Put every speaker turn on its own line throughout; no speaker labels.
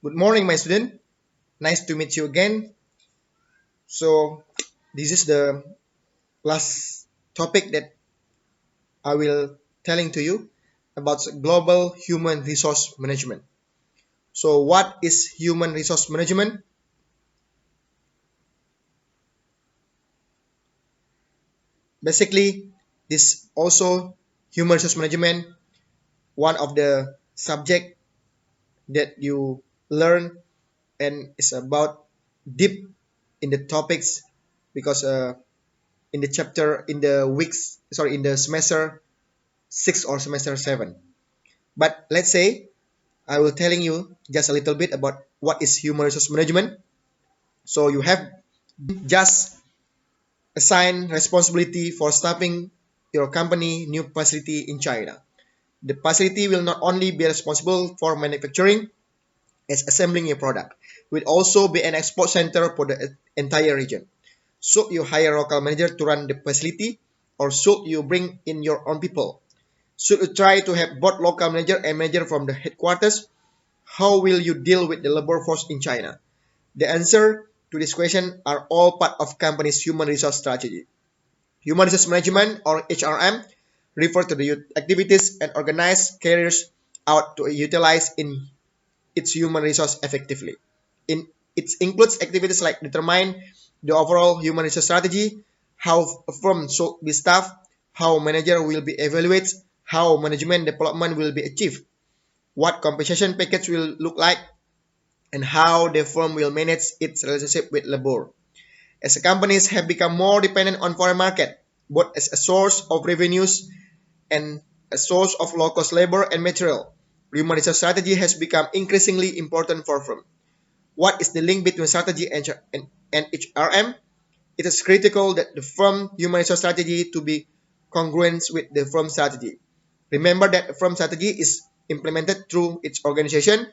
Good morning, my student. Nice to meet you again. So, this is the last topic that I will telling to you about global human resource management. So, what is human resource management? Basically, this also human resource management, one of the subject that you learn and it's about deep in the topics because in the chapter in the semester 6 or semester 7. But let's say I will telling you just a little bit about what is human resource management. So you have just assigned responsibility for staffing your company new facility in China. The facility will not only be responsible for manufacturing and assembling your product, will also be an export center for the entire region. Should you hire a local manager to run the facility, or should you bring in your own people? Should you try to have both local manager and manager from the headquarters? How will you deal with the labor force in China? The answer to this question are all part of company's human resource strategy. Human resource management or HRM refer to the activities and organized careers out to utilize in its human resource effectively. It includes activities like determine the overall human resource strategy, how a firm should be staffed, how manager will be evaluated, how management development will be achieved, what compensation package will look like, and how the firm will manage its relationship with labor. As companies have become more dependent on foreign market, both as a source of revenues and a source of low-cost labor and material, human resource strategy has become increasingly important for firms. What is the link between strategy and HRM? It is critical that the firm human resource strategy to be congruent with the firm strategy. Remember that a firm strategy is implemented through its organization,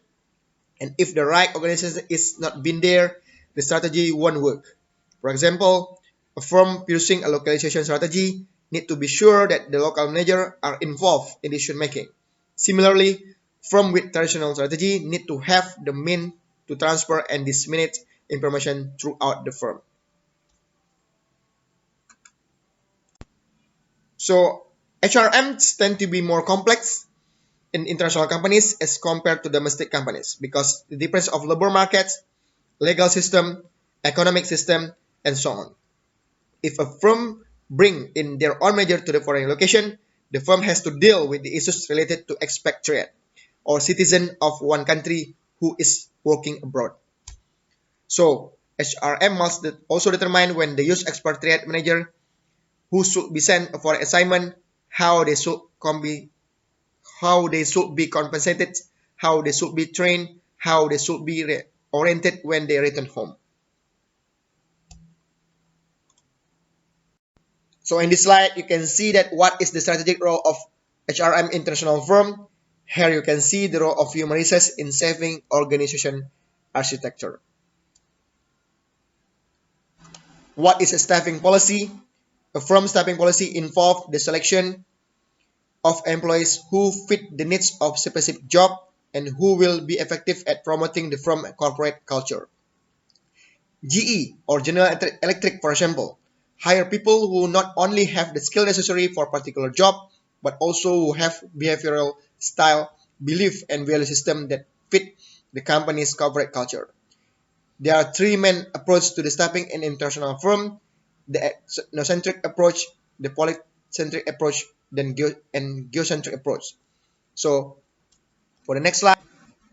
and if the right organization is not been there, the strategy won't work. For example, a firm pursuing a localization strategy need to be sure that the local manager are involved in decision making. Similarly, firm with traditional strategy need to have the means to transfer and disseminate information throughout the firm. So HRMs tend to be more complex in international companies as compared to domestic companies because the difference of labor markets, legal system, economic system, and so on. If a firm bring in their own manager to the foreign location, the firm has to deal with the issues related to expatriate or citizen of one country who is working abroad. So HRM must also determine when they use expatriate manager, who should be sent for assignment, how they should be compensated, how they should be trained, how they should be oriented when they return home. So in this slide, you can see that what is the strategic role of HRM international firm. Here you can see the role of human resources in shaping organization architecture. What is a staffing policy? A firm staffing policy involves the selection of employees who fit the needs of specific job and who will be effective at promoting the firm corporate culture. GE or General Electric, for example, hire people who not only have the skill necessary for a particular job, but also who have behavioral style, belief, and value system that fit the company's corporate culture. There are three main approaches to the staffing in international firm: the ethnocentric approach, the polycentric approach, and geocentric approach. So for the next slide,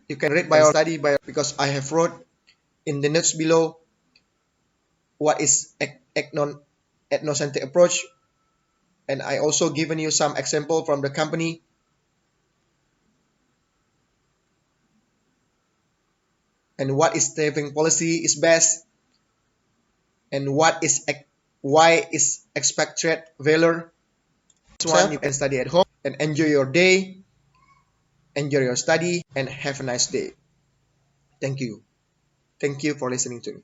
you can read by or study by because I have wrote in the notes below what is ethnocentric approach, and I also given you some example from the company. And what is staffing policy is best, and why is expatriate valor. This one you can study at home and enjoy your day, enjoy your study, and have a nice day. Thank you. Thank you for listening to me.